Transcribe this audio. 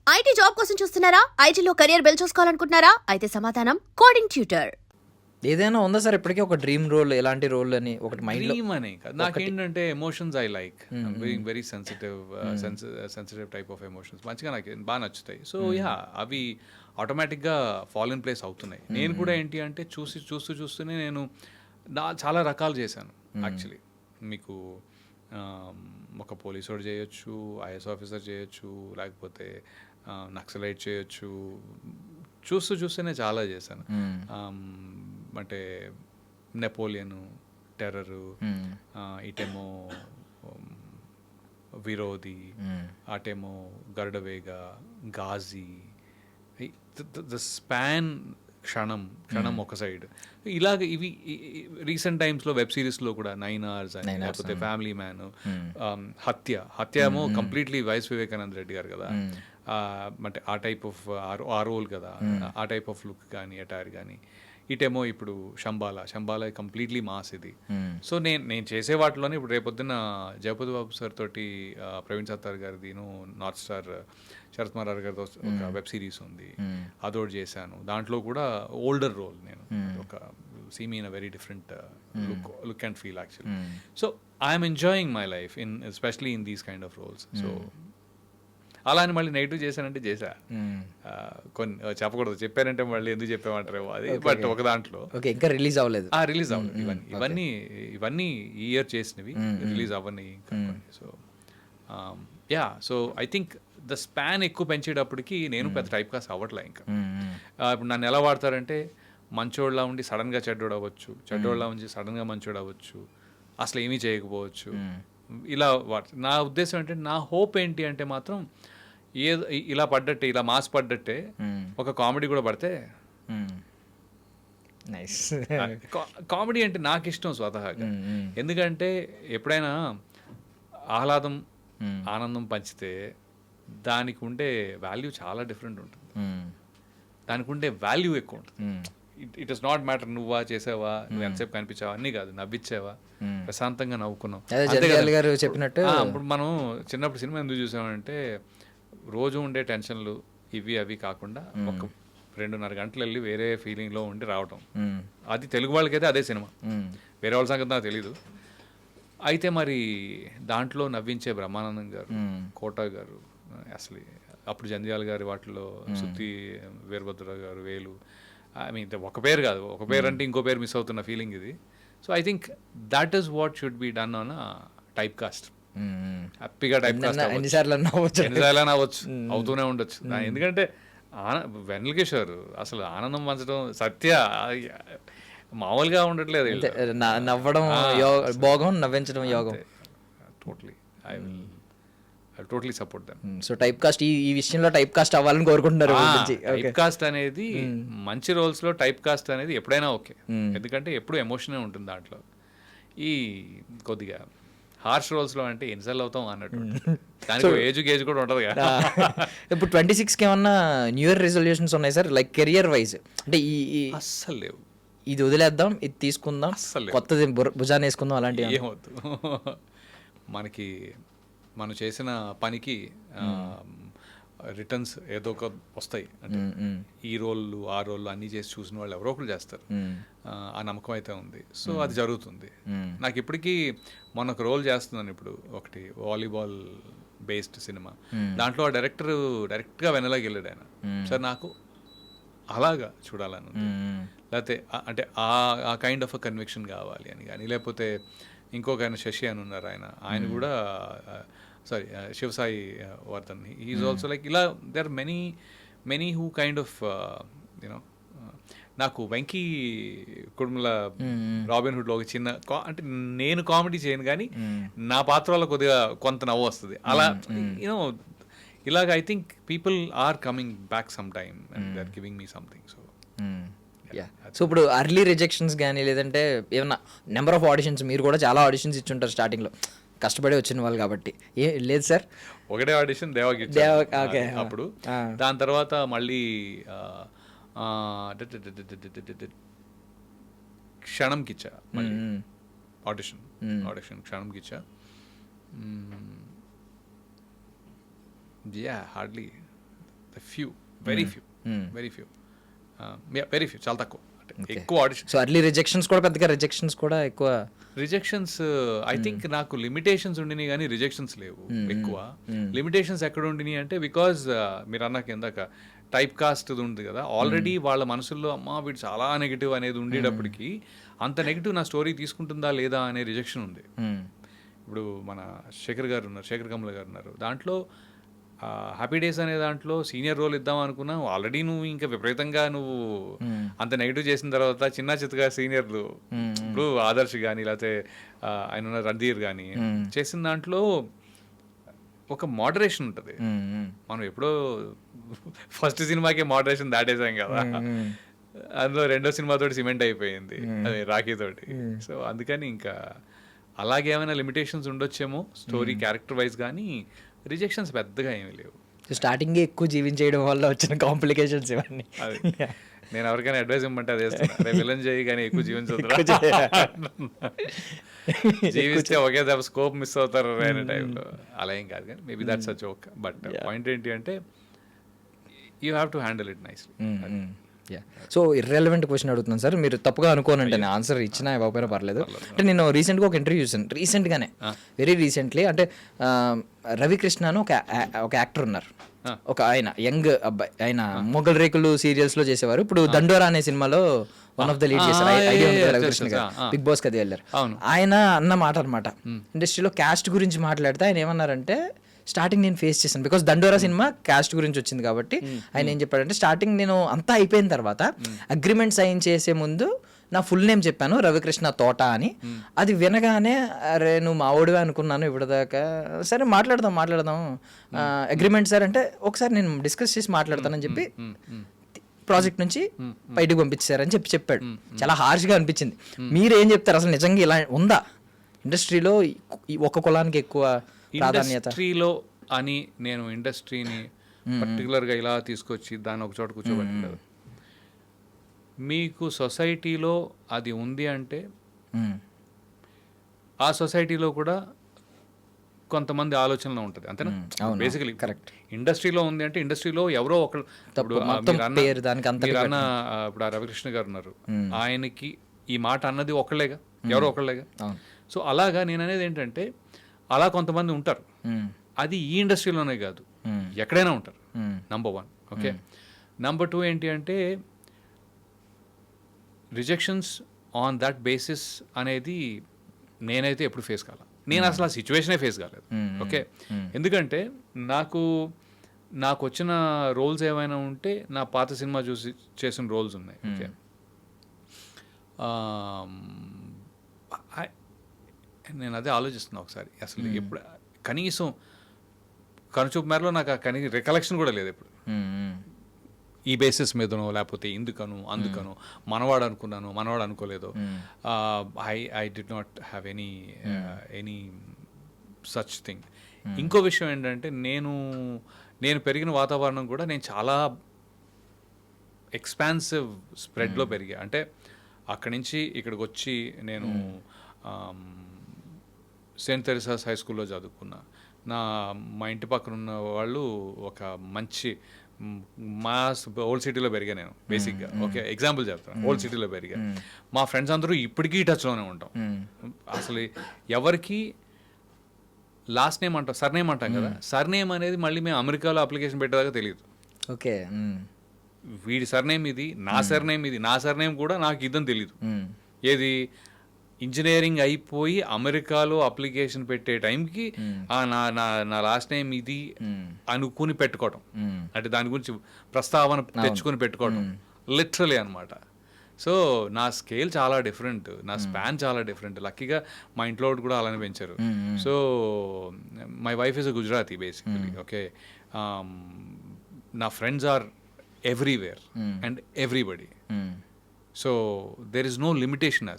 IT job కోసం చూస్తున్నారా? ఐటీలో కెరియర్ బిల్డ్ చూసుకోవాలనుకుంటున్నారా? అయితే సమాధానం కోడింగ్ ట్యూటర్. ఏదైనా ఉందా సార్ ఇప్పటికీ ఒక డ్రీమ్ రోల్, ఎలాంటి రోల్ అని ఒకటి మైండ్ లో? డ్రీమ్ అనే కాదు, నాకేంటంటే emotions I like being very sensitive sensitive type of emotions మంచిగా నాకు బాగా నచ్చుతాయి. సో యా, అవి ఆటోమేటిక్గా ఫాల్ ఇన్ ప్లేస్ అవుతున్నాయి. నేను కూడా ఏంటి అంటే చూస్తూనే నేను చాలా రకాలు చేశాను యాక్చువల్లీ. మీకు ఒక పోలీసోడు చేయొచ్చు, ఐఎస్ ఆఫీసర్ చేయొచ్చు, లేకపోతే నక్సలైట్ చేయొచ్చు. చూస్తూనే చాలా చేశాను. అంటే నెపోలియన్, టెర్రరు, ఇటేమో విరోధి, అటేమో గరుడవేగ, గాజీ, ద స్పాన్, క్షణం ఒక సైడ్. ఇలాగ ఇవి రీసెంట్ టైమ్స్లో వెబ్ సిరీస్లో కూడా 9 hours అని, లేకపోతే ఫ్యామిలీ మ్యాన్, హత్య ఏమో కంప్లీట్లీ వైఎస్ వివేకానంద రెడ్డి గారు కదా, అంటే ఆ టైప్ ఆఫ్ ఆ రోల్ కదా, ఆ టైప్ ఆఫ్ లుక్ కానీ అటైర్ కానీ. ఇటేమో ఇప్పుడు శంబాలా కంప్లీట్లీ మాస్ ఇది. సో నేను చేసే వాటిలోనే ఇప్పుడు రేపొద్దున జగపతి బాబు సార్ తోటి ప్రవీణ్ సత్తార్ గారిది నార్త్ స్టార్ శరత్ మరార్ గారితో ఒక వెబ్ సిరీస్ ఉంది, అదోటి చేశాను. దాంట్లో కూడా ఓల్డర్ రోల్ నేను, ఒక see me in a very different look and feel actually. So I'm enjoying my life in especially in these kind of roles. So అలా అని మళ్ళీ నెగిటివ్ చేశానంటే చేశా, కొన్ని చెప్పకూడదు, చెప్పానంటే మళ్ళీ ఎందుకు చెప్పామంటారేమో అది. బట్ ఒక దాంట్లో ఇంకా రిలీజ్ అవ్వలేదు. ఇవన్నీ ఈ ఇయర్ చేసినవి రిలీజ్ అవ్వని. So yeah, so I think the span ఎక్కువ పెంచేటప్పటికి నేను పెద్ద టైప్ కాస్ట్ అవ్వట్లే ఇంకా. ఇప్పుడు నన్ను ఎలా వాడతారంటే, మంచోళ్ళ ఉండి సడన్గా చెడ్డోడు అవ్వచ్చు, చెడ్డోళ్ళ ఉండి సడన్గా మంచోడు అవ్వచ్చు, అసలు ఏమీ చేయకపోవచ్చు. ఇలా నా ఉద్దేశం ఏంటంటే, నా హోప్ ఏంటి అంటే మాత్రం ఏదో ఇలా పడ్డట్టే, ఇలా మాస్ పడ్డట్టే ఒక కామెడీ కూడా పడితే. కామెడీ అంటే నాకు ఇష్టం స్వతహాగా. ఎందుకంటే ఎప్పుడైనా ఆహ్లాదం, ఆనందం పంచితే దానికి ఉండే వాల్యూ చాలా డిఫరెంట్ ఉంటుంది, దానికి ఉండే వాల్యూ ఎక్కువ ఉంటుంది. ఇట్ ఇస్ నాట్ మ్యాటర్ నువ్వా చేసావా, నువ్వు ఎంతసేపు కనిపించావా అన్నీ కాదు, నవ్విచ్చావా, ప్రశాంతంగా నవ్వుకున్నావు. చెప్పినట్టు ఇప్పుడు మనం చిన్నప్పుడు సినిమా ఎందుకు చూసామంటే, రోజు ఉండే టెన్షన్లు ఇవి అవి కాకుండా ఒక 2.5 గంటలు వెళ్ళి వేరే ఫీలింగ్లో ఉండి రావటం. అది తెలుగు వాళ్ళకైతే అదే సినిమా, వేరే వాళ్ళ సంగతి నాకు తెలీదు. అయితే మరి దాంట్లో నవ్వించే బ్రహ్మానందం గారు, కోటా గారు, అసలు అప్పుడు జంధ్యాల గారి వాటిలో సుత్తి వీరభద్రరావు గారు, వేలు, ఐ మీన్ ఒక పేరు కాదు, ఒక పేరు అంటే ఇంకో పేరు మిస్ అవుతున్న ఫీలింగ్ ఇది. So I think that is what should be done on a type cast. హ్యాపీగా టైప్ కాస్ట్ ఎన్నిసార్లు అవ్వచ్చు, అవుతూనే ఉండొచ్చు. ఎందుకంటే వెన్నెల కిషోర్ అసలు ఆనందం పంచడం, సత్య మామూలుగా ఉండట్లేదు, నవ్వడం భోగం, నవ్వించడం యోగం. Totally I totally support them. So type cast ఈ విషయంలో టైప్ కాస్ట్ అవ్వాలని కోరుకుంటున్నారు. టైప్ కాస్ట్ అనేది మంచి రోల్స్ లో టైప్ కాస్ట్ అనేది ఎప్పుడైనా ఓకే, ఎందుకంటే ఎప్పుడు ఎమోషనే ఉంటుంది దాంట్లో. ఈ కొద్దిగా హార్ష్ రోల్స్ లో అంటే ఎన్నిసార్లు అవుతాం అన్నట్టు, దానికి ఏజ్ కూడా ఉంటుంది కదా. ఇప్పుడు 26కి ఏమన్నా న్యూ ఇయర్ రెజల్యూషన్స్ ఉన్నాయి సార్, లైక్ కెరియర్ వైజ్? అంటే ఈ అస్సలు లేవు, ఇది వదిలేద్దాం, ఇది తీసుకుందాం, కొత్తది భుజాన్ని వేసుకుందాం, అలాంటివి ఏమవుతు. మనకి మనం చేసిన పనికి రిటర్న్స్ ఏదో ఒక వస్తాయి. అంటే ఈ రోళ్ళు ఆ రోళ్ళు అన్నీ చేసి చూసిన వాళ్ళు ఎవరో ఒకరు చేస్తారు, ఆ నమ్మకం అయితే ఉంది. సో అది జరుగుతుంది. నాకు ఇప్పటికీ మొన్న ఒక రోల్ చేస్తున్నాను ఇప్పుడు, ఒకటి వాలీబాల్ బేస్డ్ సినిమా. దాంట్లో ఆ డైరెక్ట్గా వెనలాగి వెళ్ళాడు ఆయన. సార్ నాకు అలాగా చూడాలని ఉంది, లేకపోతే అంటే ఆ కైండ్ ఆఫ్ అ కన్విక్షన్ కావాలి అని కానీ, లేకపోతే ఇంకొక ఆయన శశి అని ఉన్నారు, ఆయన కూడా sorry Shivasai Vardhan, is also like ఇలా there many who kind of you know. నాకు వెంకీ కుడుముల రాబిన్ హుడ్లో ఒక చిన్న అంటే నేను కామెడీ చేయను కానీ నా పాత్ర వల్ల కొద్దిగా కొంత నవ్వు వస్తుంది. అలా యూనో ఇలాగ I think people are coming back some time and they are giving me something. So ఇప్పుడు అర్లీ రిజెక్షన్స్ కానీ, లేదంటే ఏమన్నా నెంబర్ ఆఫ్ ఆడిషన్స్, మీరు కూడా చాలా ఆడిషన్స్ ఇచ్చుంటారు స్టార్టింగ్లో, కష్టపడి వచ్చిన వాళ్ళు కాబట్టి. లేదు సార్, ఒకటే ఆడిషన్ దేవాకి అప్పుడు. దాని తర్వాత మళ్ళీ క్షణంకి ఇచ్చా, మళ్ళీ ఆడిషన్ క్షణంకి ఇచ్చా. Hardly few very few very few, చాలా తక్కువ. అంటే ఎక్కువ ఆడిషన్. సో అర్లీ రిజెక్షన్స్ కూడా పెద్దగా రిజెక్షన్స్ కూడా ఎక్కువ. రిజెక్షన్స్ ఐ థింక్ నాకు లిమిటేషన్స్ ఉండినాయి కానీ రిజెక్షన్స్ లేవు ఎక్కువ. లిమిటేషన్స్ ఎక్కడ ఉండినాయి అంటే బికాజ్ మీరు అన్నాక ఇందాక టైప్ కాస్ట్ ఉంది కదా, ఆల్రెడీ వాళ్ళ మనసుల్లో అమ్మా వీడు చాలా నెగిటివ్ అనేది ఉండేటప్పటికి అంత నెగిటివ్ నా స్టోరీ తీసుకుంటుందా లేదా అనే రిజెక్షన్ ఉంది. ఇప్పుడు మన శేఖర్ గారు ఉన్నారు, శేఖర్ కమల గారు ఉన్నారు, దాంట్లో హ్యాపీ డేస్ అనే దాంట్లో సీనియర్ రోల్ ఇద్దాం అనుకున్నావు. ఆల్రెడీ నువ్వు ఇంకా విపరీతంగా నువ్వు అంత నెగిటివ్ చేసిన తర్వాత చిన్న చిత్తగా సీనియర్లు ఇప్పుడు ఆదర్శ్ కానీ లేకపోతే ఆయన ఉన్న రణధీర్ కానీ చేసిన దాంట్లో ఒక మోడరేషన్ ఉంటుంది. మనం ఎప్పుడో ఫస్ట్ సినిమాకే మోడరేషన్ దాటేసాం కదా, అందులో రెండో సినిమాతోటి సిమెంట్ అయిపోయింది అదే రాఖీ తోటి. సో అందుకని ఇంకా అలాగే ఏమైనా లిమిటేషన్స్ ఉండొచ్చేమో స్టోరీ క్యారెక్టర్ వైజ్, కానీ రిజెక్షన్స్ పెద్దగా ఏమీ లేవు. స్టార్టింగ్ ఎక్కువ జీవించేయడం వల్ల వచ్చిన కాంప్లికేషన్స్ ఇవన్నీ. అది నేను ఎవరికైనా అడ్వైస్ ఇవ్వమంటే అది వేస్తున్నా, రేపు విలన్ చేయి కానీ ఎక్కువ జీవించదు, జీవిస్తే ఒకే దెబ్బ స్కోప్ మిస్ అవుతారు అనే టైంలో. అలా ఏం కాదు కానీ maybe that's a joke. But point ఏంటి అంటే you have to handle it nicely. So irrelevant question అడుగుతున్నాను సార్, మీరు తప్పుగా అనుకోనంటే నేను ఆన్సర్ ఇచ్చినా ఇవ్వకపోయినా పర్లేదు. అంటే నేను రీసెంట్గా ఒక ఇంటర్వ్యూ చూసాను, రీసెంట్గానే వెరీ రీసెంట్లీ. అంటే రవికృష్ణ అని ఒక యాక్టర్ ఉన్నారు, ఒక ఆయన యంగ్ అబ్బాయి, ఆయన మొగల్ రేకులు సీరియల్స్లో చేసేవారు. ఇప్పుడు దండోరా అనే సినిమాలో వన్ ఆఫ్ ద లీడ్ చేశారు, ఐడియా ఉంటుంది రవికృష్ణ గారు, బిగ్ బాస్ కది వెళ్ళారు. ఆయన అన్న మాట అనమాట, ఇండస్ట్రీలో క్యాస్ట్ గురించి మాట్లాడితే ఆయన ఏమన్నారంటే, స్టార్టింగ్ నేను ఫేస్ చేశాను బికాస్ దండోరా సినిమా క్యాస్ట్ గురించి వచ్చింది కాబట్టి. ఆయన ఏం చెప్పాడంటే, స్టార్టింగ్ నేను అంతా అయిపోయిన తర్వాత అగ్రిమెంట్ సైన్ చేసే ముందు నా ఫుల్ నేమ్ చెప్పాను, రవికృష్ణ తోట అని. అది వినగానే అరే నువ్వు మా ఓడివే అనుకున్నాను ఇప్పటిదాకా, సరే మాట్లాడదాం అగ్రిమెంట్ సార్ అంటే ఒకసారి నేను డిస్కస్ చేసి మాట్లాడతానని చెప్పి ప్రాజెక్ట్ నుంచి బయటకు పంపించారని చెప్పాడు. చాలా హార్ష్గా అనిపించింది. మీరేం చెప్తారు అసలు, నిజంగా ఇలా ఉందా ఇండస్ట్రీలో ఒక కులానికి ఎక్కువ ప్రాధాన్యత? ఇండస్ట్రీలో అని నేను ఇండస్ట్రీని పర్టికులర్గా ఇలా తీసుకొచ్చి దాన్ని ఒక చోట కూర్చోబెట్టలేదు. మీకు సొసైటీలో అది ఉంది అంటే ఆ సొసైటీలో కూడా కొంతమంది ఆలోచనలో ఉంటుంది, అంతేనా? Basically correct. ఇండస్ట్రీలో ఉంది అంటే ఇండస్ట్రీలో ఎవరో ఒకరు, ఇప్పుడు ఆ రవికృష్ణ గారు ఉన్నారు, ఆయనకి ఈ మాట అన్నది ఒకళ్ళేగా, ఎవరో ఒకళ్ళేగా. సో అలాగా నేను అనేది ఏంటంటే అలా కొంతమంది ఉంటారు, అది ఈ ఇండస్ట్రీలోనే కాదు ఎక్కడైనా ఉంటారు. నంబర్ 1. ఓకే, నంబర్ 2 ఏంటి అంటే రిజెక్షన్స్ ఆన్ దట్ బేసిస్ అనేది నేనైతే ఎప్పుడు ఫేస్ కాల, నేను అసలు ఆ సిచ్యువేషనే ఫేస్ కాలేదు. ఓకే, ఎందుకంటే నాకు వచ్చిన రోల్స్ ఏమైనా ఉంటే నా పాత సినిమా చూసి చేసిన రోల్స్ ఉన్నాయి. ఓకే, నేను అదే ఆలోచిస్తున్నా ఒకసారి, అసలు ఎప్పుడు కనీసం కనుచూపు మేరలో నాకు కనీసం రికలెక్షన్ కూడా లేదు ఎప్పుడు, ఈ బేసిస్ మీదనో లేకపోతే ఇందుకను అందుకను, మనవాడు అనుకున్నాను మనవాడు అనుకోలేదు. I did not have any such thing. ఇంకో విషయం ఏంటంటే నేను పెరిగిన వాతావరణం కూడా నేను చాలా ఎక్స్పాన్సివ్ స్ప్రెడ్లో పెరిగా. అంటే అక్కడి నుంచి ఇక్కడికి వచ్చి నేను సెయింట్ థెరెసాస్ హై స్కూల్లో చదువుకున్నా. మా ఇంటి పక్కన ఉన్న వాళ్ళు ఒక మంచి మా ఓల్డ్ సిటీలో పెరిగా నేను బేసిక్గా. ఓకే, ఎగ్జాంపుల్ చెప్తాను, ఓల్డ్ సిటీలో పెరిగా. మా ఫ్రెండ్స్ అందరూ ఇప్పటికీ టచ్లోనే ఉంటాం. అసలు ఎవరికి లాస్ట్ నేమ్ అంటాం, సర్నేమ్ అంటాం కదా, సర్నేమ్ అనేది మళ్ళీ మేము అమెరికాలో అప్లికేషన్ పెట్టేదాకా తెలియదు. ఓకే, వీడి సర్నేమ్ ఇది, నా సర్నేమ్ ఇది, నా సర్నేమ్ కూడా నాకు ఇదని తెలీదు. ఏది ఇంజనీరింగ్ అయిపోయి అమెరికాలో అప్లికేషన్ పెట్టే టైంకి నా లాస్ట్ నేమ్ ఇది అనుకుని పెట్టుకోవడం, అంటే దాని గురించి ప్రస్తావన తెచ్చుకొని పెట్టుకోవడం లిటరలీ అనమాట. సో నా స్కేల్ చాలా డిఫరెంట్, నా స్పాన్ చాలా డిఫరెంట్. లక్కీగా మా ఇంట్లో కూడా అలానే పెంచారు. So my wife is a Gujarati basically. Okay, నా friends are everywhere and everybody. So there is no limitation as